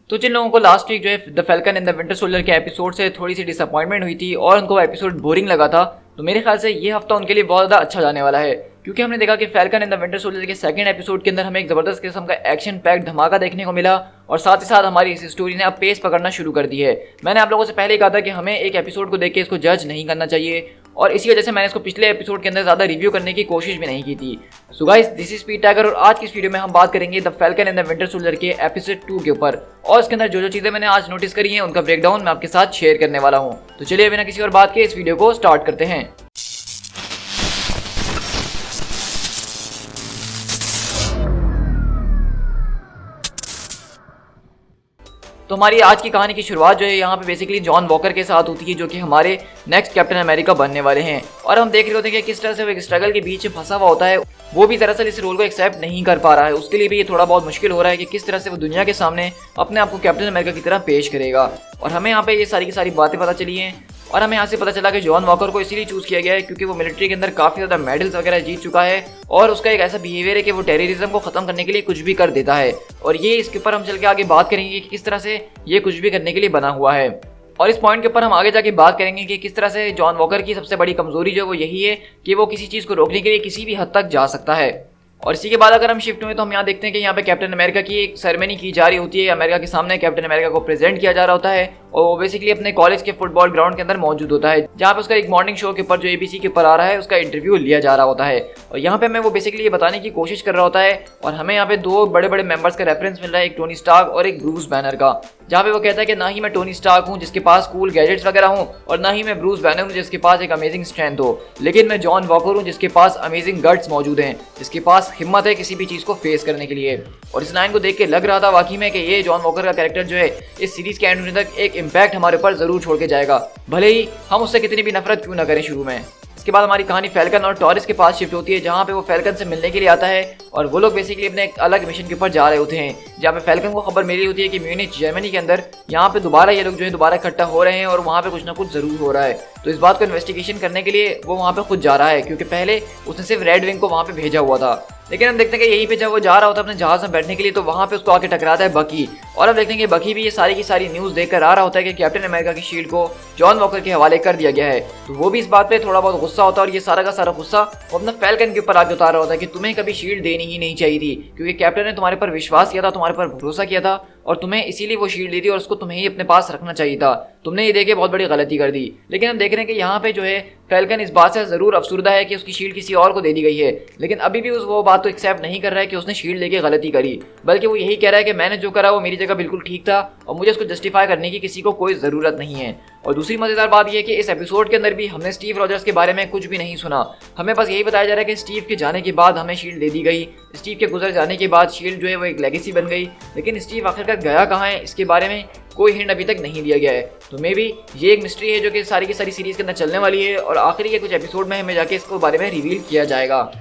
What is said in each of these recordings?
तो जिन लोगों को लास्ट वीक जो है the falcon and the winter soldier के एपिसोड से थोड़ी सी डिसअपॉइंटमेंट हुई थी और उनको एपिसोड बोरिंग लगा था, तो मेरे ख्याल से ये हफ्ता उनके लिए बहुत ज़्यादा अच्छा जाने वाला है, क्योंकि हमने देखा कि falcon and the winter soldier के सेकंड एपिसोड के अंदर हमें एक ज़बरदस्त किस्म का एक्शन पैक धमाका देखने को मिला और साथ ही साथ हमारी इस स्टोरी ने अब पेस पकड़ना शुरू कर दी है। मैंने आप लोगों से पहले ही कहा था कि हमें एक एपिसोड को देख के इसको जज नहीं करना चाहिए और इसी वजह से मैंने इसको पिछले एपिसोड के अंदर ज़्यादा रिव्यू करने की कोशिश भी नहीं की थी। सो गाइस, दिस इज पीट टाइगर और आज की इस वीडियो में हम बात करेंगे the falcon and the winter soldier के एपिसोड 2 के ऊपर और इसके अंदर जो जो चीज़ें मैंने आज नोटिस करी हैं उनका ब्रेकडाउन मैं आपके साथ शेयर करने वाला हूँ। तो चलिए बिना किसी और बात के इस वीडियो को स्टार्ट करते हैं। तो हमारी आज की कहानी की शुरुआत जो है यहाँ पे बेसिकली जॉन वॉकर के साथ होती है, जो कि हमारे नेक्स्ट कैप्टन अमेरिका बनने वाले हैं। और हम देख रहे होते हैं कि किस तरह से वो एक स्ट्रगल के बीच फंसा हुआ होता है, वो भी दरअसल इस रोल को एक्सेप्ट नहीं कर पा रहा है। उसके लिए भी ये थोड़ा बहुत मुश्किल हो रहा है कि किस तरह से वो दुनिया के सामने अपने आप को कैप्टन अमेरिका की तरह पेश करेगा। और हमें यहाँ पे ये सारी की सारी बातें पता चली हैं और हमें यहाँ से पता चला कि जॉन वॉकर को इसीलिए चूज़ किया गया है क्योंकि वो मिलिट्री के अंदर काफ़ी ज़्यादा मेडल्स वगैरह जीत चुका है और उसका एक ऐसा बिहेवियर है कि वो टेररिज्म को ख़त्म करने के लिए कुछ भी कर देता है। और ये इसके ऊपर हम चल के आगे बात करेंगे कि किस तरह से ये कुछ भी करने के लिए बना हुआ है। और इस पॉइंट के ऊपर हम आगे जाके बात करेंगे कि किस तरह से जॉन वॉकर की सबसे बड़ी कमजोरी जो वो यही है कि वो किसी चीज़ को रोकने के लिए किसी भी हद तक जा सकता है। और इसी के बाद अगर हम शिफ्ट हुए तो हम यहाँ देखते हैं कि यहाँ पे कैप्टन अमेरिका की एक सेरेमनी की जा रही होती है। अमेरिका के सामने कैप्टन अमेरिका को प्रेजेंट किया जा रहा होता है और वो बेसिकली अपने कॉलेज के फुटबॉल ग्राउंड के अंदर मौजूद होता है, जहाँ पे उसका एक मॉर्निंग शो के ऊपर जो ABC के ऊपर आ रहा है उसका इंटरव्यू लिया जा रहा होता है। और यहाँ पे हमें वो बेसिकली ये बताने की कोशिश कर रहा होता है और हमें यहाँ पे दो बड़े बड़े मेंबर्स का रेफरेंस मिल रहा है, एक टोनी स्टार्क और एक ब्रूस बैनर का, जहाँ पे वो कहता है कि ना ही मैं टोनी स्टार्क हूँ जिसके पास कूल गैजेट्स वगैरह हूँ और ना ही मैं ब्रूस बैनर हूँ जिसके पास एक अमेजिंग स्ट्रेंथ हो, लेकिन मैं जॉन वॉकर हूँ जिसके पास अमेजिंग गट्स मौजूद हैं, जिसके पास हिम्मत है किसी भी चीज़ को फेस करने के लिए। और इस लाइन को देख के लग रहा था वाकई में कि ये जॉन वॉकर का कैरेक्टर जो है इस सीरीज के एंड तक एक इम्पैक्ट हमारे ऊपर जरूर छोड़ के जाएगा, भले ही हम उससे कितनी भी नफरत क्यों ना करें शुरू में। इसके बाद हमारी कहानी फैल्कन और टॉरिस के पास शिफ्ट होती है, जहाँ पे वो फैल्कन से मिलने के लिए आता है और वो लोग बेसिकली अपने एक अलग मिशन के ऊपर जा रहे होते हैं, जहाँ पे फैल्कन को खबर मिली होती है कि म्यूनिच जर्मनी के अंदर यहाँ पे दोबारा ये लोग जो है दोबारा इकट्ठा हो रहे हैं और वहाँ पे कुछ ना कुछ जरूर हो रहा है। तो इस बात को इन्वेस्टिगेशन करने के लिए वो वहाँ पे खुद जा रहा है, क्योंकि पहले उसने सिर्फ रेड विंग को वहाँ पे भेजा हुआ था। लेकिन हम देखते हैं कि यहीं पे जब वो जा रहा होता है अपने जहाज में बैठने के लिए तो वहाँ पे उसको आके टकराता है बकी, और हम देखते हैं कि बकी भी ये सारी की सारी न्यूज़ देखकर आ रहा होता है कि कैप्टन अमेरिका की शील्ड को जॉन वॉकर के हवाले कर दिया गया है। तो वो भी इस बात पे थोड़ा बहुत गुस्सा होता है और ये सारा का सारा गुस्सा वो अपना फैल्कन के ऊपर आके उतार रहा होता है कि तुम्हें कभी शील्ड देनी ही नहीं चाहिए थी, क्योंकि कैप्टन ने तुम्हारे पर विश्वास किया था, तुम्हारे पर भरोसा किया था और तुम्हें इसीलिए वो शील्ड दी थी और उसको तुम्हें ही अपने पास रखना चाहिए था। तुमने ये देखे बहुत बड़ी गलती कर दी। लेकिन हम देख रहे हैं कि यहाँ पे जो है फैल्कन इस बात से ज़रूर अफसुर्दा है कि उसकी शील्ड किसी और को दे दी गई है, लेकिन अभी भी वो बात तो एक्सेप्ट नहीं कर रहा है कि उसने शील्ड लेके गलती करी, बल्कि वो यही कह रहा है कि मैंने जो करा वो मेरी जगह बिल्कुल ठीक था और मुझे उसको जस्टिफाई करने की किसी को कोई ज़रूरत नहीं है। और दूसरी मज़ेदार बात यह है कि इस एपिसोड के अंदर भी हमने स्टीव रॉजर्स के बारे में कुछ भी नहीं सुना। हमें बस यही बताया जा रहा है कि स्टीव के जाने के बाद हमें शील्ड दे दी गई, स्टीव के गुजर जाने के बाद शील्ड जो है वो एक लेगेसी बन गई, लेकिन स्टीव आखिरकार गया कहाँ है इसके बारे में कोई हिंट अभी तक नहीं दिया गया है। तो मे भी ये एक मिस्ट्री है जो कि सारी की सारी सीरीज के अंदर चलने वाली है और आखिरी के कुछ एपिसोड में हमें जाके इसको बारे में रिवील किया जाएगा।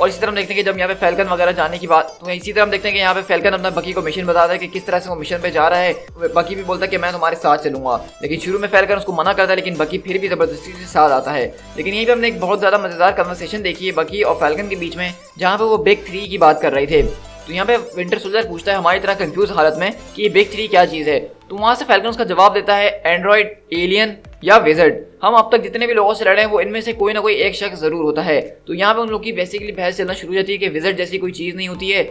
और इसी तरह हम देखते हैं कि जब यहाँ पे फैल्कन वगैरह जाने की बात, तो इसी तरह हम देखते हैं कि यहाँ पे फैल्कन अपना बकी को मिशन बताता है कि किस तरह से वो मिशन पे जा रहा है। बकी भी बोलता है कि मैं तुम्हारे साथ चलूंगा, लेकिन शुरू में फैल्कन उसको मना करता है, लेकिन बकी फिर भी जबरदस्ती से साथ आता है। लेकिन यहीं पे हमने एक बहुत ज़्यादा मजेदार कन्वर्सेशन देखी है बकी और फैल्कन के बीच में, जहाँ पे वो बिग 3 की बात कर रहे थे। तो यहाँ पे विंटर सोल्जर पूछता है हमारी तरह कंफ्यूज हालत में कि ये बिग 3 क्या चीज़ है। तो वहाँ से फैल्कन उसका जवाब देता है एंड्रॉइड, एलियन या विज़र्ड। हम अब तक जितने भी लोगों से लड़े हैं वो इनमें से कोई ना कोई एक शख्स जरूर होता है। तो यहाँ पे उन लोग की बेसिकली बहस चलना शुरू हो जाती है कि विज़र्ड जैसी कोई चीज़ नहीं होती है।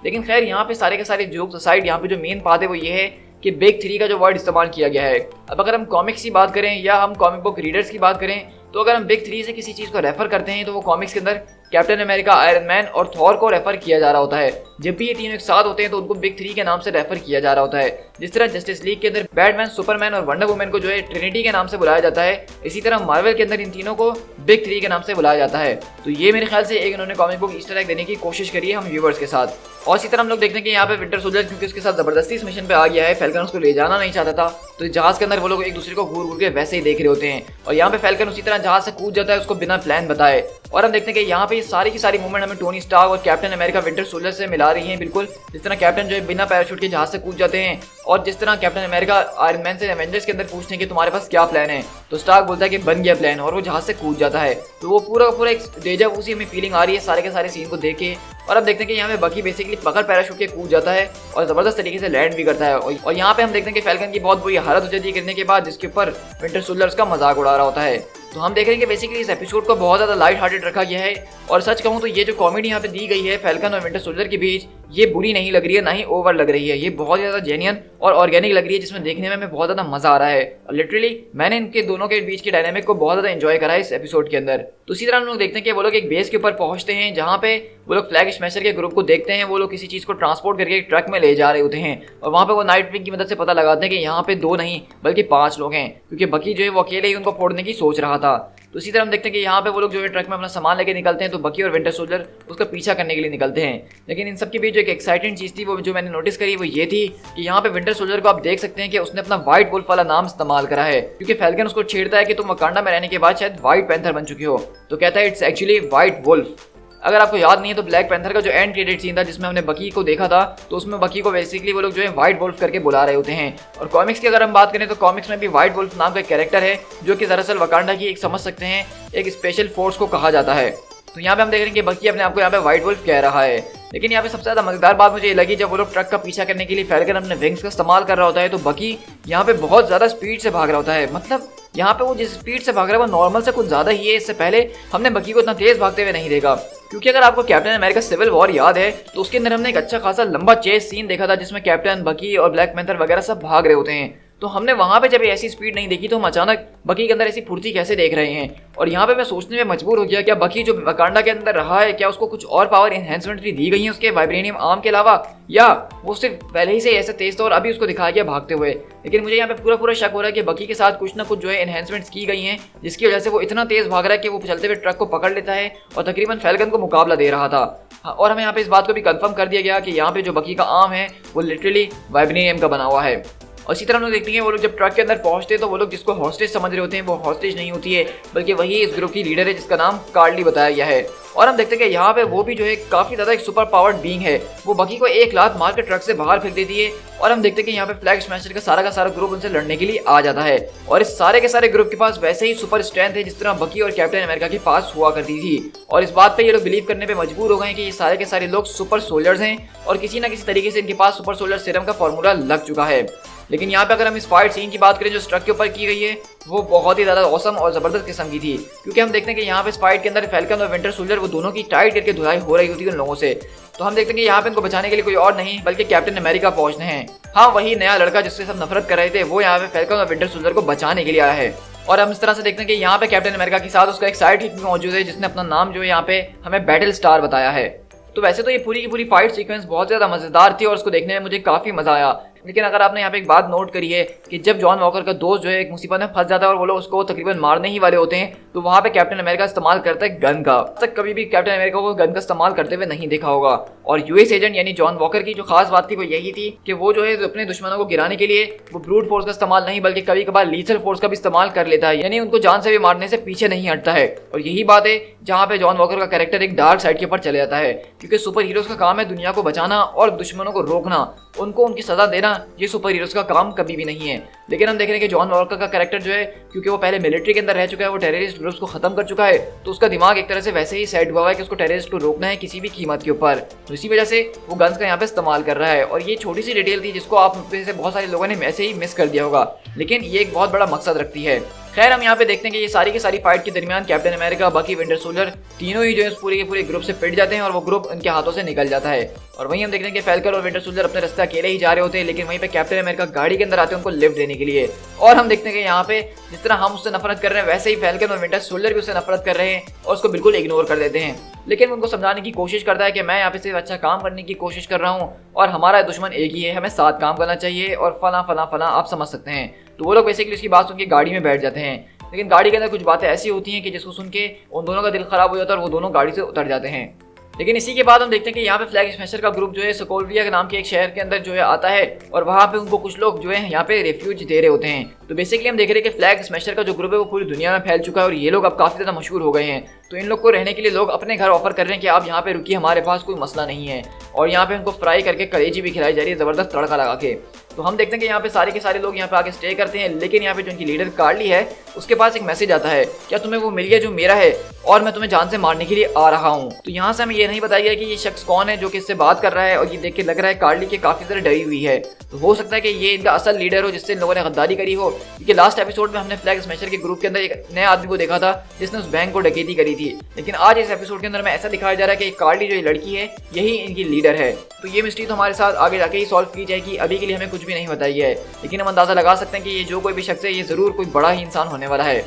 लेकिन खैर यहाँ पे सारे के सारे जोक्स असाइड, यहाँ पे जो मेन बात है वो ये है कि बिग 3 का जो वर्ड इस्तेमाल किया गया है। अब अगर हम कॉमिक्स की बात करें या हम कॉमिक बुक रीडर्स की बात करें, तो अगर हम बिग 3 से किसी चीज़ को रेफर करते हैं तो वो कॉमिक्स के अंदर कैप्टन अमेरिका, आयरन मैन और थॉर को रेफर किया जा रहा होता है। जब भी ये तीनों एक साथ होते हैं तो उनको बिग 3 के नाम से रेफर किया जा रहा होता है। जिस तरह जस्टिस लीग के अंदर बैटमैन, सुपरमैन और वंडर वुमन को जो है ट्रिनिटी के नाम से बुलाया जाता है, इसी तरह मार्वल के अंदर इन तीनों को बिग 3 के नाम से बुलाया जाता है। तो ये मेरे ख्याल से एक इन्होंने कॉमिक बुक ईस्टर एग देने की कोशिश करी है हम व्यूवर्स के साथ। और इसी तरह हम लोग देखते हैं कि यहाँ पे विंटर सोल्जर क्योंकि उसके साथ जबरदस्ती इस मिशन पे आ गया है, फैल्कन उसको ले जाना नहीं चाहता था, तो जहाज के अंदर वो लोग एक दूसरे को घूर घूर के वैसे ही देख रहे होते हैं। और यहाँ पे फैल्कन उसी तरह जहाज से कूद जाता है उसको बिना प्लान बताए। और हम देखते हैं कि यहाँ पे सारी की सारी मूवमेंट हमें टोनी स्टार्क और कैप्टन अमेरिका विंटर सोल्जर से मिला रही हैं, बिल्कुल जिस तरह कैप्टन जो है बिना पैराशूट के जहाज से कूद जाते हैं और जिस तरह कैप्टन अमेरिका आयरन मैन से एवेंजर्स के अंदर पूछते हैं कि तुम्हारे पास क्या प्लान है, तो स्टार्क बोलता है कि बन गया प्लान और वो जहाज से कूद जाता है। तो वो पूरा एक डेजा वू सी हमें फीलिंग आ रही है सारे के सारे सीन को देख के। और अब देखते हैं कि यहाँ पे बकी बेसिकली पकड़ पैराशूट के कूद जाता है और जबरदस्त तरीके से लैंड भी करता है। और यहाँ पे हम देखते हैं कि फैल्कन की बहुत बुरी हालत हो जाती है गिरने के बाद, जिसके ऊपर विंटर सोल्जर उसका मजाक उड़ा रहा होता है। तो हम देख रहे हैं कि बेसिकली इस एपिसोड को बहुत ज़्यादा लाइट हार्टेड रखा गया है और सच कहूँ तो ये जो कॉमेडी यहाँ पे दी गई है फैल्कन और विंटर सोल्जर के बीच, ये बुरी नहीं लग रही है, ना ही ओवर लग रही है। ये बहुत ज़्यादा जेन्युइन और ऑर्गेनिक लग रही है, जिसमें देखने में हमें बहुत ज़्यादा मजा आ रहा है। और लिटरली मैंने इनके दोनों के बीच की डायनामिक को बहुत ज़्यादा एंजॉय करा है इस एपिसोड के अंदर। तो इसी तरह हम लोग देखते हैं कि वो लोग एक बेस के ऊपर पहुंचते हैं, जहाँ पे वो लोग फ्लैग स्मैशर के ग्रुप को देखते हैं। वो लोग किसी चीज़ को ट्रांसपोर्ट करके एक ट्रक में ले जा रहे होते हैं और वहाँ पे वो नाइट विंग की मदद से पता लगाते हैं कि यहाँ पे 2 नहीं बल्कि 5 लोग हैं, क्योंकि बकी जो है वो अकेले ही उनको फोड़ने की सोच रहा था। तो इसी तरह हम देखते हैं कि यहाँ पे वो लोग जो है ट्रक में अपना सामान लेके निकलते हैं, तो बकी और विंटर सोल्जर उसका पीछा करने के लिए निकलते हैं। लेकिन इन सब के बीच जो एक एक्साइटिंग चीज़ थी वो जो मैंने नोटिस करी वो ये थी कि यहाँ पे विंटर सोल्जर को आप देख सकते हैं कि उसने अपना व्हाइट वुल्फ वाला नाम इस्तेमाल करा है, क्योंकि फैल्कन उसको छेड़ता है कि तुम वकांडा में रहने के बाद शायद व्हाइट पैंथर बन चुके हो, तो कहता है इट्स एक्चुअली व्हाइट वुल्फ। अगर आपको याद नहीं है तो ब्लैक पैंथर का जो एंड क्रेडिट सीन था जिसमें हमने बकी को देखा था, तो उसमें बकी को बेसिकली वो लोग जो है व्हाइट वुल्फ करके बुला रहे होते हैं। और कॉमिक्स की अगर हम बात करें तो कॉमिक्स में भी व्हाइट वुल्फ नाम का एक कैरेक्टर है जो कि दरअसल वकांडा की एक समझ सकते हैं एक स्पेशल फोर्स को कहा जाता है। तो यहाँ पे हम देख रहे हैं कि बकी अपने आप को यहाँ पे व्हाइट वुल्फ कह रहा है। लेकिन यहाँ पे सबसे ज़्यादा मजेदार बात मुझे ये लगी जब वो लोग ट्रक का पीछा करने के लिए फैल्कन अपने विंग्स का इस्तेमाल कर रहा होता है, तो बकी यहाँ पे बहुत ज़्यादा स्पीड से भाग रहा होता है। मतलब यहाँ पे वो जिस स्पीड से भाग रहा है वो नॉर्मल से कुछ ज़्यादा ही है। इससे पहले हमने बकी को इतना तेज़ भागते हुए नहीं देखा, क्योंकि अगर आपको कैप्टन अमेरिका सिविल वॉर याद है तो उसके अंदर हमने एक अच्छा खासा लंबा चेस सीन देखा था जिसमें कैप्टन, बकी और ब्लैक पैंथर वगैरह सब भाग रहे होते हैं। तो हमने वहां पे जब ऐसी स्पीड नहीं देखी तो हम अचानक बकी के अंदर ऐसी फुर्ती कैसे देख रहे हैं। और यहाँ पे मैं सोचने में मजबूर हो गया, क्या बकी जो वकांडा के अंदर रहा है क्या उसको कुछ और पावर एनहेंसमेंट भी दी गई है उसके वाइब्रेनियम आर्म के अलावा, या वो सिर्फ पहले ही से ऐसे तेज था और अभी उसको दिखाया गया भागते हुए। लेकिन मुझे यहाँ पे पूरा शक हो रहा है कि बकी के साथ कुछ ना कुछ जो है एनहेंसमेंट्स की गई हैं, जिसकी वजह से वो इतना तेज भाग रहा है कि वो चलते हुए ट्रक को पकड़ लेता है और तकरीबन फैल्कन को मुकाबला दे रहा था। और हमें यहाँ पे इस बात को भी कंफर्म कर दिया गया कि यहाँ पे जो बकी का आर्म है वो लिटरली वाइब्रेनियम का बना हुआ है। और इसी तरह हम लोग देखते हैं वो लोग जब ट्रक के अंदर पहुंचते हैं तो वो लोग जिसको हॉस्टेज समझ रहे होते हैं वो हॉस्टेज नहीं होती है, बल्कि वही इस ग्रुप की लीडर है जिसका नाम कार्ली बताया गया है। और हम देखते हैं कि यहाँ पे वो भी जो है काफी ज्यादा एक सुपर पावर्ड बीइंग है। वो बकी को एक लात मार के ट्रक से बाहर फेंक देती है और हम देखते हैं कि यहाँ पे फ्लैग स्मैशर का सारा ग्रुप उनसे लड़ने के लिए आ जाता है। और इस सारे के सारे ग्रुप के पास वैसे ही सुपर स्ट्रेंथ है जिस तरह बकी और कैप्टन अमेरिका के पास हुआ करती थी। और इस बात पे ये लोग बिलीव करने पे मजबूर हो गए कि ये सारे के सारे लोग सुपर सोल्जर्स हैं और किसी ना किसी तरीके से इनके पास सुपर सोल्जर सीरम का फॉर्मूला लग चुका है। लेकिन यहाँ पे अगर हम इस फाइट सीन की बात करें जो ट्रक के ऊपर की गई है वो बहुत ही ज़्यादा औसम और ज़बरदस्त किस्म की थी, क्योंकि हम देखते हैं कि यहाँ पे इस फाइट के अंदर फैल्कन और विंटर सोल्जर वो दोनों की टाइट करके धुलाई हो रही होती है उन लोगों से। तो हम देखते हैं कि यहाँ पे इनको बचाने के लिए कोई और नहीं बल्कि कैप्टन अमेरिका पहुंचते हैं। हाँ, वही नया लड़का जिससे सब नफरत कर रहे थे वो यहाँ पे फैल्कन और विंटर सोल्जर को बचाने के लिए आया है। और हम इस तरह से देखते हैं कि यहाँ पे कैप्टन अमेरिका के साथ उसका एक साइड हिट भी मौजूद है जिसने अपना नाम जो है यहाँ पे हमें बैटल स्टार बताया है। तो वैसे तो ये पूरी की पूरी फाइट सीक्वेंस बहुत ज़्यादा मज़ेदार थी और उसको देखने में मुझे काफ़ी मज़ा आया। लेकिन अगर आपने यहाँ पे एक बात नोट करी है कि जब जॉन वॉकर का दोस्त जो है एक मुसीबत में फंस जाता है और वो लोग उसको तकरीबन मारने ही वाले होते हैं, तो वहाँ पे कैप्टन अमेरिका इस्तेमाल करता है गन का। तक कभी भी कैप्टन अमेरिका को गन का इस्तेमाल करते हुए नहीं देखा होगा। और यूएस एजेंट यानी जॉन वॉकर की जो खास बात थी वो यही थी कि वो जो है अपने दुश्मनों को गिराने के लिए वो ब्रूट फोर्स का इस्तेमाल नहीं बल्कि कभी कभार लीथल फोर्स का भी इस्तेमाल कर लेता है, यानी उनको जान से भी मारने से पीछे नहीं हटता है। और यही बात है जहाँ पे जॉन वॉकर का कैरेक्टर एक डार्क साइड के ऊपर चले जाता है, क्योंकि सुपर हीरोज का काम है दुनिया को बचाना और दुश्मनों को रोकना, उनको उनकी सजा देना। ये सुपर हीरोज का काम कभी भी नहीं है। लेकिन हम देख रहे हैं कि जॉन वॉकर का कैरेक्टर जो है क्योंकि वो पहले मिलिट्री के अंदर रह चुका है, वो टेररिस्ट ग्रुप्स को खत्म कर चुका है, तो उसका दिमाग एक तरह से वैसे ही सेट हुआ है कि उसको टेररिस्ट को रोकना है किसी भी कीमत के ऊपर। तो इसी वजह से वो गन्स का यहाँ पे इस्तेमाल कर रहा है। और ये छोटी सी डिटेल थी जिसको आप में से बहुत सारे लोगों ने ऐसे ही मिस कर दिया होगा, लेकिन ये एक बहुत बड़ा मकसद रखती है। खैर, हम यहाँ पे देखते हैं कि ये सारी की सारी फाइट के दरमियान कैप्टन अमेरिका, बकी, विंटर सोल्जर तीनों ही जो है पूरे के पूरे ग्रुप से पिट जाते हैं और वो ग्रुप उनके हाथों से निकल जाता है। और वहीं हम देखते हैं कि फैल्कन और विंटर सोल्जर अपने रास्ते अकेले ही जा रहे होते हैं, लेकिन वहीं पे कैप्टन अमेरिका गाड़ी के अंदर आते हैं उनको लिफ्ट देने के लिए। और हम देखते हैं कि यहाँ पे जिस तरह हम उससे नफरत कर रहे हैं वैसे ही फैल्कन और विंटर सोल्जर भी उससे नफरत कर रहे हैं और उसको बिल्कुल इग्नोर कर देते हैं। लेकिन उनको समझाने की कोशिश करता है कि मैं यहाँ पे सिर्फ अच्छा काम करने की कोशिश कर रहा हूँ और हमारा दुश्मन एक ही है, हमें साथ काम करना चाहिए और फला फला फला आप समझ सकते हैं। तो वो लोग बेसिकली उसकी बात सुन के गाड़ी में बैठ जाते हैं, लेकिन गाड़ी के अंदर कुछ बातें ऐसी होती हैं कि जिसको सुन के उन दोनों का दिल खराब हो जाता है और वो दोनों गाड़ी से उतर जाते हैं। लेकिन इसी के बाद हम देखते हैं कि यहाँ पे फ्लैग स्मैशर का ग्रुप जो है सोकोविया के नाम के एक शहर के अंदर जो है आता है और वहाँ पे उनको कुछ लोग जो है यहाँ पे रेफ्यूज दे रहे होते हैं। तो बेसिकली हम देख रहे हैं कि फ्लैग स्मैशर का जो ग्रुप है वो पूरी दुनिया में फैल चुका है और ये लोग अब काफ़ी ज़्यादा मशहूर हो गए हैं। तो इन लोग को रहने के लिए लोग अपने घर ऑफर कर रहे हैं कि आप यहाँ पे रुकिए, हमारे पास कोई मसला नहीं है। और यहाँ पे उनको फ्राई करके कलेजी भी खिलाई जा रही है ज़बरदस्त तड़का लगा के। तो हम देखते हैं कि यहाँ पे सारे के सारे लोग यहाँ पे आके स्टे करते हैं, लेकिन यहाँ पे जो उनकी लीडर कार्ली है उसके पास एक मैसेज आता है, क्या तुम्हें वो मिल गया जो मेरा है? और मैं तुम्हें जान से मारने के लिए आ रहा हूँ। तो यहाँ से हमें ये नहीं बताया गया कि ये शख्स कौन है जो कि इससे बात कर रहा है, और ये देख के लग रहा है कार्ली के काफी ज्यादा डरी हुई है। तो हो सकता है कि ये इनका असल लीडर हो जिससे इन लोगों ने गद्दारी करी हो, क्योंकि लास्ट एपिसोड में हमने फ्लैग स्मैशर के ग्रुप के अंदर एक नए आदमी को देखा था जिसने उस बैंक को डकैती करी थी। लेकिन आज इस एपिसोड के अंदर में ऐसा दिखाया जा रहा है कि कार्ली जो ये लड़की है यही इनकी लीडर है। तो ये मिस्ट्री तो हमारे साथ आगे जाके ही सॉल्व की जाएगी, अभी के लिए हमें कुछ भी नहीं बताई है, लेकिन हम अंदाजा लगा सकते हैं कि ये जो कोई भी शख्स है ये जरूर कोई बड़ा ही इंसान होने वाला है।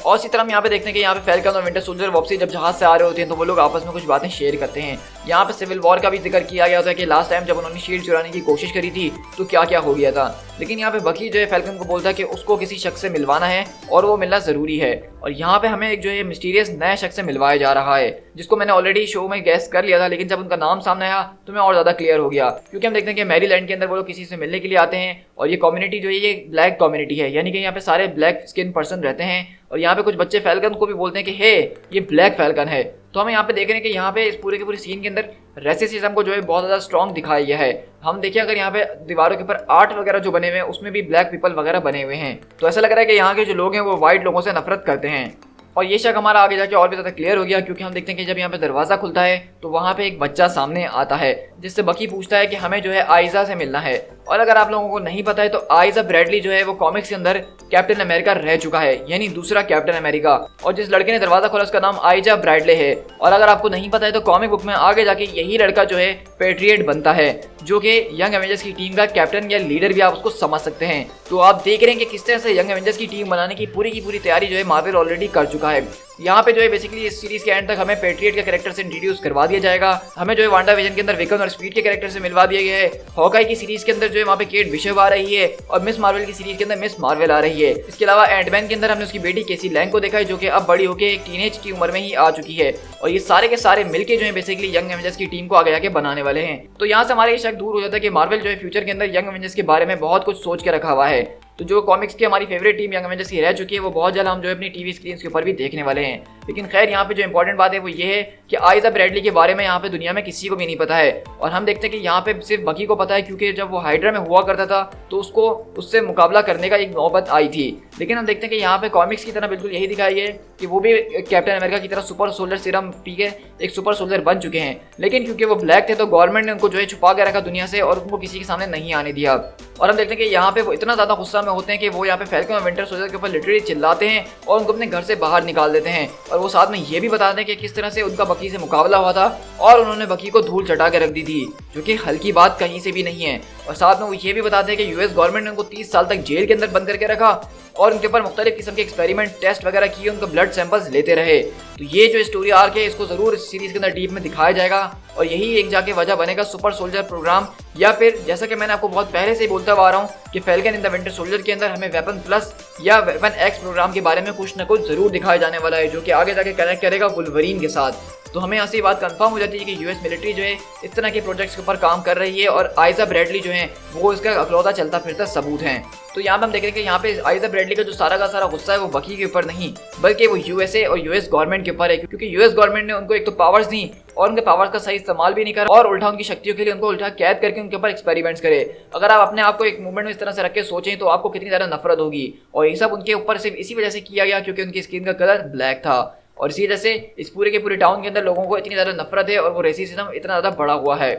और इसी तरह हम यहाँ पे देखते हैं कि यहाँ पे फैल्कन और विंटर सोल्जर वापसी जब जहाज से आ रहे होते हैं तो वो लोग आपस में कुछ बातें शेयर करते हैं। यहाँ पे सिविल वॉर का भी जिक्र किया गया था कि लास्ट टाइम जब उन्होंने शील्ड चुराने की कोशिश करी थी तो क्या क्या हो गया था। लेकिन यहाँ पे बकी जो है फैल्कन को बोलता है कि उसको किसी शख्स से मिलवाना है और वो मिलना जरूरी है। और यहाँ पे हमें एक जो है मिस्टीरियस नया शख्स से मिलवाया जा रहा है जिसको मैंने ऑलरेडी शो में गैस कर लिया था, लेकिन जब उनका नाम सामने आया तो मैं और ज्यादा क्लियर हो गया, क्योंकि हम देखते हैं कि मैरीलैंड के अंदर वो लोग किसी से मिलने के लिए आते हैं और ये कम्युनिटी जो है ये ब्लैक कम्युनिटी है, यानी कि यहाँ पे सारे ब्लैक स्किन पर्सन रहते हैं। और यहाँ पे कुछ बच्चे फैल्कन को भी बोलते हैं कि हे ये ब्लैक फैल्कन है। तो हमें यहाँ पे देख रहे हैं कि यहाँ पे इस पूरे के पूरे सीन के अंदर रेसिज्म को जो है बहुत ज़्यादा स्ट्रॉन्ग दिखाया गया है। हम देखिए अगर यहाँ पे दीवारों के ऊपर आर्ट वगैरह जो बने हुए हैं उसमें भी ब्लैक पीपल वगैरह बने हुए हैं, तो ऐसा लग रहा है कि यहाँ के जो लोग हैं वो व्हाइट लोगों से नफरत करते हैं। और ये शक हमारा आगे जाके और भी ज़्यादा क्लियर हो गया, क्योंकि हम देखते हैं कि जब यहाँ पे दरवाज़ा खुलता है तो वहाँ पे एक बच्चा सामने आता है जिससे बकी पूछता है कि हमें जो है आइजा से मिलना है। और अगर आप लोगों को नहीं पता है तो आइजा ब्रैडली जो है वो कॉमिक्स के अंदर कैप्टन अमेरिका रह चुका है, यानी दूसरा कैप्टन अमेरिका। और जिस लड़के ने दरवाजा खोला उसका नाम आइजा ब्रैडले है। और अगर आपको नहीं पता है तो कॉमिक बुक में आगे जाके यही लड़का जो है पेट्रियट बनता है, जो कि यंग एवेंजर्स की टीम का कैप्टन या लीडर भी आप उसको समझ सकते हैं। तो आप देख रहे हैं कि किस तरह से यंग एवेंजर्स की टीम बनाने की पूरी तैयारी जो है मार्वल ऑलरेडी कर चुका है। यहाँ पे जो है बेसिकली इस सीरीज के एंड तक हमें पेट्रियट के कैरेक्टर से इंट्रोड्यूस करवा दिया जाएगा। हमें जो है वांडा विजन के अंदर विकन और स्पीड के कैरेक्टर से मिलवा दिया गया है। हॉकाई की सीरीज के अंदर जो है वहाँ पे केट बिशप आ रही है और मिस मार्वल की सीरीज के अंदर मिस मार्वल आ रही है। इसके अलावा एंटमैन के अंदर हमने उसकी बेटी केसी लैंग को देखा है जो कि अब बड़ी होकर एक टीनेज की उम्र में ही आ चुकी है। और ये सारे के सारे मिलके जो है बेसिकली यंग एवेंजर्स की टीम को आगे जाके बनाने वाले हैं। तो यहाँ से हमारे ये शक दूर हो जाता है कि मार्वल जो है फ्यूचर के अंदर यंग एवेंजर्स के बारे में बहुत कुछ सोच के रखा हुआ है। तो जो कॉमिक्स की हमारी फेवरेट टीम यंग एवेंजर्स की रह चुकी है वो बहुत जल्द हम जो है अपनी टीवी स्क्रीन के ऊपर भी देखने वाले हैं। लेकिन खैर यहाँ पे जो इंपॉर्टेंट बात है वो ये है कि आइजा ब्रैडली के बारे में यहाँ पे दुनिया में किसी को भी नहीं पता है। और हम देखते हैं कि यहाँ पे सिर्फ बकी को पता है, क्योंकि जब वो हाइड्रा में हुआ करता था तो उसको उससे मुकाबला करने का एक नौबत आई थी। लेकिन हम देखते हैं कि यहाँ पे कॉमिक्स की तरह बिल्कुल यही दिखाई है कि वो भी कैप्टन अमेरिका की तरह सुपर सोल्जर सीरम पी के एक सुपर सोल्जर बन चुके हैं। लेकिन क्योंकि वो ब्लैक थे तो गवर्नमेंट ने उनको जो है छुपा के रखा दुनिया से और उनको किसी के सामने नहीं आने दिया। और हम देखते हैं कि यहाँ पे वो इतना ज़्यादा गुस्सा में होते हैं कि वो यहाँ पे फैल्कन और विंटर सोल्जर के ऊपर लिटरली चिल्लाते हैं और उनको अपने घर से बाहर निकाल देते हैं। और वो साथ में ये भी बताते हैं कि किस तरह से उनका बकी से मुकाबला हुआ था और उन्होंने बकी को धूल चटा के रख दी थी, जो कि हल्की बात कहीं से भी नहीं है। और साथ में वो ये भी बताते हैं कि यूएस गवर्नमेंट ने उनको 30 साल तक जेल के अंदर बंद करके रखा और उनके ऊपर मुख्तलिफ किस्म के एक्सपेरिमेंट टेस्ट वगैरह किए, उनका ब्लड सैंपल्स लेते रहे। तो ये जो स्टोरी आर्क है इसको जरूर इस सीरीज के अंदर डीप में दिखाया जाएगा और यही एक जाके वजह बनेगा सुपर सोल्जर प्रोग्राम, या फिर जैसा कि मैंने आपको बहुत पहले से ही बोलता आ रहा हूँ कि falcon in the winter soldier के अंदर हमें वेपन प्लस या वेपन एक्स प्रोग्राम के बारे में कुछ न कुछ जरूर दिखाया जाने वाला है, जो कि आगे जाके कनेक्ट करेगा वुल्वरीन के साथ। तो हमें यहाँ से बात कंफर्म हो जाती है कि यूएस मिलिट्री जो है इस तरह के प्रोजेक्ट्स के ऊपर काम कर रही है और आइजा ब्रैडली जो है वो इसका अकलौता चलता फिरता सबूत है। तो यहाँ पे हम देख रहे हैं कि यहाँ पे आइजा ब्रैडली का जो सारा का सारा गुस्सा है वो बकी के ऊपर नहीं बल्कि वो यूएसए और यूएस गवर्नमेंट के ऊपर है, क्योंकि यूएस गवर्नमेंट ने उनको एक तो पावर्स दी और उनके पावर्स का सही इस्तेमाल भी नहीं करा और उल्टा उनकी शक्तियों के लिए उनको उल्टा कैद करके उनके ऊपर एक्सपेरिमेंट्स करे। अगर आप अपने आप को एक मूवमेंट में इस तरह से रख के सोचें तो आपको कितनी ज़्यादा नफरत होगी। और ये सब उनके ऊपर सिर्फ इसी वजह से किया गया क्योंकि उनकी स्किन का कलर ब्लैक था और इसी वजह से इस पूरे के पूरे टाउन के अंदर लोगों को इतनी ज़्यादा नफरत है और वो रेसिज्म इतना ज़्यादा बढ़ा हुआ है।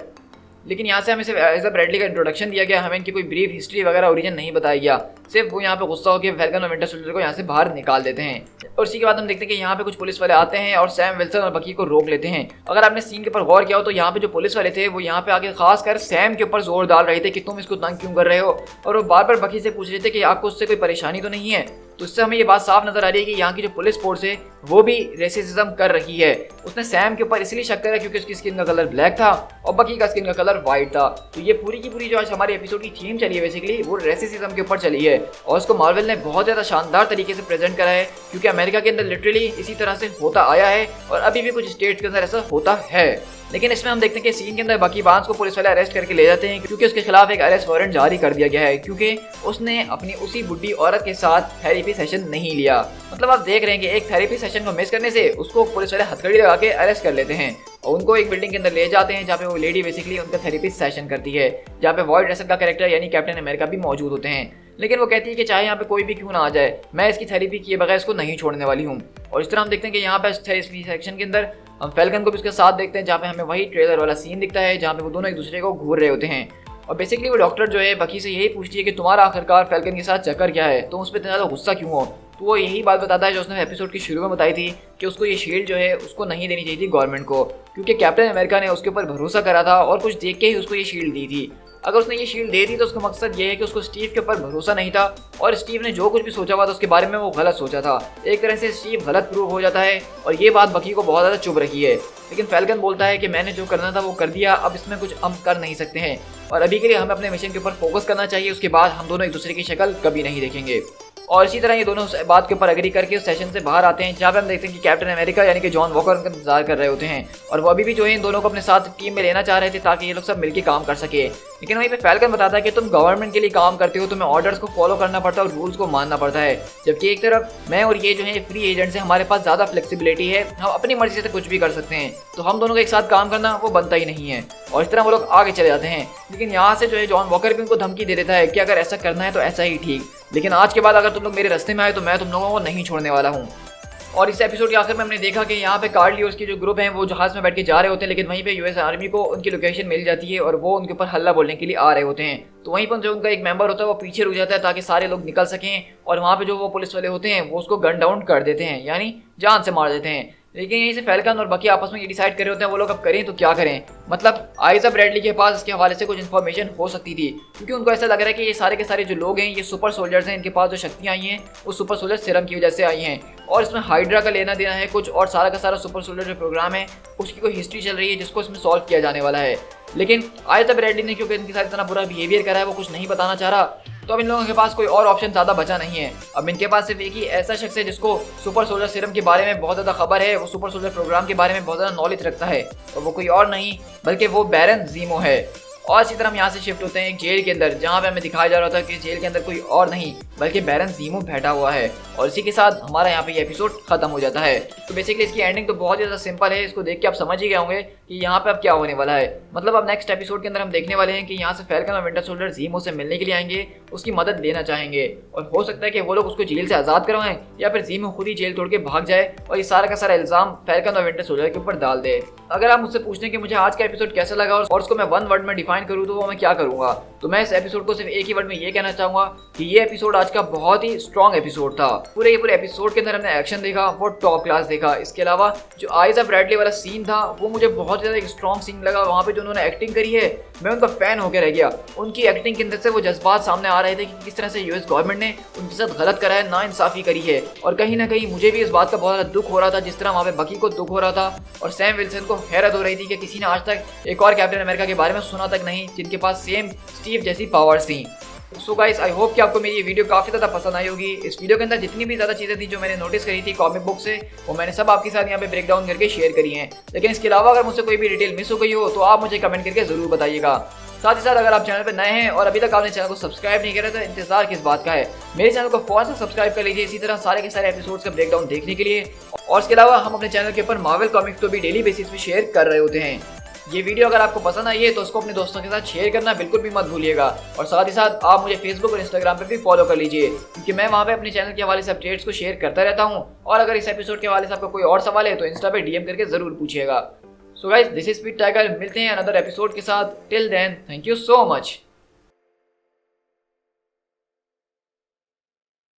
लेकिन यहाँ से हमें सिर्फ आइजा ब्रैडली का इंट्रोडक्शन दिया गया, हमें इनकी कोई ब्रीफ हिस्ट्री वगैरह ओरिजिन नहीं बताया गया, सिर्फ वो यहाँ पे गुस्सा होकर फैल्कन और विंटर सोल्जर को यहाँ से बाहर निकाल देते हैं। और इसी के बाद हम देखते हैं कि यहाँ पे कुछ पुलिस वाले आते हैं और सैम विल्सन और बकी को रोक लेते हैं। अगर आपने सीन के ऊपर गौर किया हो तो यहाँ पे जो पुलिस वाले थे वो यहाँ पे आके खास कर सैम के ऊपर जोर डाल रहे थे कि तुम इसको तंग क्यों कर रहे हो, और वो बार बार बकी से पूछ रहे थे कि आपको उससे कोई परेशानी तो नहीं है। तो इससे हमें ये बात साफ नजर आ रही है कि यहाँ की जो पुलिस फोर्स है वो भी रेसिज्म कर रही है। उसने सैम के ऊपर इसलिए शक करा क्योंकि उसकी स्किन का कलर ब्लैक था और बकी का स्किन का कलर व्हाइट था। तो ये पूरी की पूरी जो आज हमारे एपिसोड की थीम चली है बेसिकली वो रेसिज्म के ऊपर चली है और उसको मार्वल ने बहुत ज़्यादा शानदार तरीके से प्रेजेंट करा है, क्योंकि अमेरिका के अंदर लिटरली इसी तरह से होता आया है और अभी भी कुछ स्टेट्स के अंदर ऐसा होता है। लेकिन इसमें हम देखते हैं कि सीन के अंदर बकी बार्न्स को पुलिस वाले अरेस्ट करके ले जाते हैं क्योंकि उसके खिलाफ एक अरेस्ट वारंट जारी कर दिया गया है, क्योंकि उसने अपनी उसी बुढ़ी औरत के साथ थेरेपी सेशन नहीं लिया। मतलब आप देख रहे हैं कि एक थेरेपी सेशन को मिस करने से उसको पुलिस वाले हथकड़ी लगा के अरेस्ट कर लेते हैं और उनको एक बिल्डिंग के अंदर ले जाते हैं जहाँ पे वो लेडी बेसिकली उनका थेरेपी सेशन करती है, जहाँ पे वॉइड रसल का कैरेक्टर यानी कैप्टन अमेरिका भी मौजूद होते हैं। लेकिन वो कहती है कि चाहे यहाँ पे कोई भी क्यों ना आ जाए, मैं इसकी थेरेपी किए बगैर इसको नहीं छोड़ने वाली हूँ। और इस तरह हम देखते हैं कि यहाँ पे थेरेपी सेक्शन के अंदर हम फैल्कन को भी उसके साथ देखते हैं, जहाँ पे हमें वही ट्रेलर वाला सीन दिखता है जहाँ पे वो दोनों एक दूसरे को घूर रहे होते हैं। और बेसिकली वो डॉक्टर जो है बकी से यही पूछती है कि तुम्हारा आखिरकार फैल्कन के साथ चक्कर क्या है, तुम उस पर इतना ज़्यादा गुस्सा क्यों हो। तो वो यही बात बताता है जो उसने एपिसोड की शुरू में बताई थी कि उसको ये शील्ड जो है उसको नहीं देनी चाहिए थी गवर्नमेंट को, क्योंकि कैप्टन अमेरिका ने उसके ऊपर भरोसा करा था और कुछ देख के ही उसको ये शील्ड दी थी। अगर उसने ये शील्ड दे दी तो उसका मकसद ये है कि उसको स्टीव के ऊपर भरोसा नहीं था और स्टीव ने जो कुछ भी सोचा हुआ था उसके बारे में वो गलत सोचा था। एक तरह से स्टीव गलत प्रूव हो जाता है और ये बात बकी को बहुत ज़्यादा चुभ रही है। लेकिन फैल्कन बोलता है कि मैंने जो करना था वो कर दिया, अब इसमें कुछ हम कर नहीं सकते हैं और अभी के लिए हमें अपने मिशन के ऊपर फोकस करना चाहिए, उसके बाद हम दोनों एक दूसरे की शक्ल कभी नहीं देखेंगे। और इसी तरह ये दोनों उस बात के ऊपर एग्री करके उस सेशन से बाहर आते हैं, जहाँ पे हम देखते हैं कि कैप्टन अमेरिका यानी कि जॉन वॉकर उनका इंतजार कर रहे होते हैं और वो अभी भी जो है इन दोनों को अपने साथ टीम में लेना चाह रहे थे ताकि ये लोग सब मिलकर काम कर सके। लेकिन वहीं पे फैल्कन बताता है कि तुम गवर्नमेंट के लिए काम करते हो, तुम्हें ऑर्डर्स को फॉलो करना पड़ता है और रूल्स को मानना पड़ता है, जबकि एक तरफ मैं और ये जो है फ्री एजेंट्स हैं, हमारे पास ज़्यादा फ्लेक्सिबिलिटी है, हम अपनी मर्जी से कुछ भी कर सकते हैं, तो हम दोनों को एक साथ काम करना वो बनता ही नहीं है। और इस तरह वो लोग आगे चले जाते हैं। लेकिन यहाँ से जो है जॉन वॉकर भी उनको धमकी दे देता है कि अगर ऐसा करना है तो ऐसा ही ठीक, लेकिन आज के बाद अगर तुम लोग मेरे रास्ते में आए तो मैं तुम लोगों को नहीं छोड़ने वाला हूँ। और इस एपिसोड के आखिर में हमने देखा कि यहाँ पे कार्ली और उसकी जो ग्रुप हैं वो जहाज़ में बैठ के जा रहे होते हैं, लेकिन वहीं पे यूएस आर्मी को उनकी लोकेशन मिल जाती है और वो उनके ऊपर हल्ला बोलने के लिए आ रहे होते हैं। तो वहीं पर जो उनका एक मेंबर होता है वो पीछे रुक जाता है ताकि सारे लोग निकल सकें और वहाँ पे जो वो पुलिस वाले होते हैं वो उसको गन डाउन कर देते हैं, यानी जान से मार देते हैं। लेकिन यहीं से फैल्कन और बाकी आपस में ये डिसाइड कर रहे होते हैं वो लोग अब करें तो क्या करें। मतलब आइजा ब्रैडली के पास इसके हवाले से कुछ इन्फॉर्मेशन हो सकती थी, क्योंकि उनको ऐसा लग रहा है कि ये सारे के सारे जो लोग हैं ये सुपर सोल्जर्स हैं, इनके पास जो शक्तियाँ आई हैं वो सुपर सोल्जर सीरम की वजह से आई हैं और इसमें हाइड्रा का लेना देना है कुछ, और सारा का सारा सुपर सोल्जर जो प्रोग्राम है उसकी कोई हिस्ट्री चल रही है जिसको इसमें सॉल्व किया जाने वाला है। लेकिन आइजा ब्रैडली ने क्योंकि इनके साथ इतना बुरा बिहेवियर करा है वो कुछ नहीं बताना चाह रहा, तो अब इन लोगों के पास कोई और ऑप्शन ज़्यादा बचा नहीं है। अब इनके पास सिर्फ एक ही ऐसा शख्स है जिसको सुपर सोल्जर सीरम के बारे में बहुत ज़्यादा खबर है, वो सुपर सोल्जर प्रोग्राम के बारे में बहुत ज़्यादा नॉलेज रखता है और वो कोई और नहीं बल्कि वो बैरन ज़ीमो है। और इसी तरह हम यहाँ से शिफ्ट होते हैं एक जेल के अंदर, जहाँ पे हमें दिखाया जा रहा था कि जेल के अंदर कोई और नहीं बल्कि बैरन ज़ीमो बैठा हुआ है। और इसी के साथ हमारा यहाँ पे ये एपिसोड खत्म हो जाता है। तो बेसिकली इसकी एंडिंग तो बहुत ज़्यादा सिंपल है, इसको देख के आप समझ ही गए होंगे कि यहाँ पे अब क्या होने वाला है। मतलब अब नेक्स्ट एपिसोड के अंदर हम देखने वाले हैं कि यहाँ से फैल्कन और विंटर सोल्जर ज़ीमो से मिलने के लिए आएंगे, उसकी मदद लेना चाहेंगे और हो सकता है कि वो लोग उसको जेल से आज़ाद करवाएं या फिर ज़ीमो खुद ही जेल तोड़ के भाग जाए और ये सारा का सारा इल्ज़ाम फैल्कन और विंटर सोल्जर के ऊपर डाल दे। अगर आप मुझसे पूछते हैं कि मुझे आज का एपिसोड कैसा लगा और उसको मैं वन वर्ड में डिफाइन करूँ तो वो मैं क्या करूँगा, तो मैं इस एपिसोड को सिर्फ एक ही वर्ड में ये कहना चाहूँगा कि ये एपिसोड आज का बहुत ही स्ट्रॉन्ग एपिसोड था। पूरे एपिसोड के अंदर हमने एक्शन देखा, वो टॉप क्लास देखा। इसके अलावा जो आइजा ब्रैडली वाला सीन था वो मुझे बहुत ज़्यादा एक स्ट्रॉन्ग सीन लगा। वहाँ पे जो उन्होंने एक्टिंग करी है मैं उनका फैन होकर रह गया। उनकी एक्टिंग के अंदर से वो जज्बात सामने आ रहे थे कि किस तरह से यूएस गवर्नमेंट ने उनके साथ गलत करा है, नाइंसाफ़ी करी है। और कहीं ना कहीं मुझे भी इस बात का बहुत ज़्यादा दुख हो रहा था, जिस तरह वहाँ पे बकी को दुख हो रहा था और सैम विल्सन को हैरत हो रही थी कि किसी ने आज तक एक और कैप्टन अमेरिका के बारे में सुना तक नहीं जिनके पास सेम स्टीव जैसी पावर्स थी। सो गाइस, आई होप कि आपको मेरी ये वीडियो काफ़ी ज़्यादा पसंद आई होगी। इस वीडियो के अंदर जितनी भी ज़्यादा चीज़ें थी जो मैंने नोटिस करी थी कॉमिक बुक से, वो मैंने सब आपके साथ यहाँ पे ब्रेक डाउन करके शेयर करी हैं। लेकिन इसके अलावा अगर मुझसे कोई भी डिटेल मिस हो गई हो तो आप मुझे कमेंट करके ज़रूर बताइएगा। साथ ही साथ अगर आप चैनल पर नए हैं और अभी तक आपने चैनल को सब्सक्राइब नहीं करा तो इंतजार किस बात का है, मेरे चैनल को फौरन से सब्सक्राइब कर लीजिए इसी तरह सारे के सारे एपिसोड्स का ब्रेक डाउन देखने के लिए। और इसके अलावा हम अपने चैनल के ऊपर मार्वल कॉमिक्स को भी डेली बेसिस पे शेयर कर रहे होते हैं। ये वीडियो अगर आपको पसंद आई है तो उसको अपने दोस्तों के साथ शेयर करना बिल्कुल भी मत भूलिएगा। और साथ ही साथ आप मुझे फेसबुक और इंस्टाग्राम पे भी फॉलो कर लीजिए, क्योंकि मैं वहाँ पे अपने चैनल के हवाले से अपडेट्स को शेयर करता रहता हूँ। और अगर इस एपिसोड के हवाले से आपका कोई और सवाल है तो इंस्टा पे डीएम करके जरूर पूछिएगा। So guys, this is speed tiger, मिलते हैं अनदर एपिसोड के साथ। Till then, thank you so much.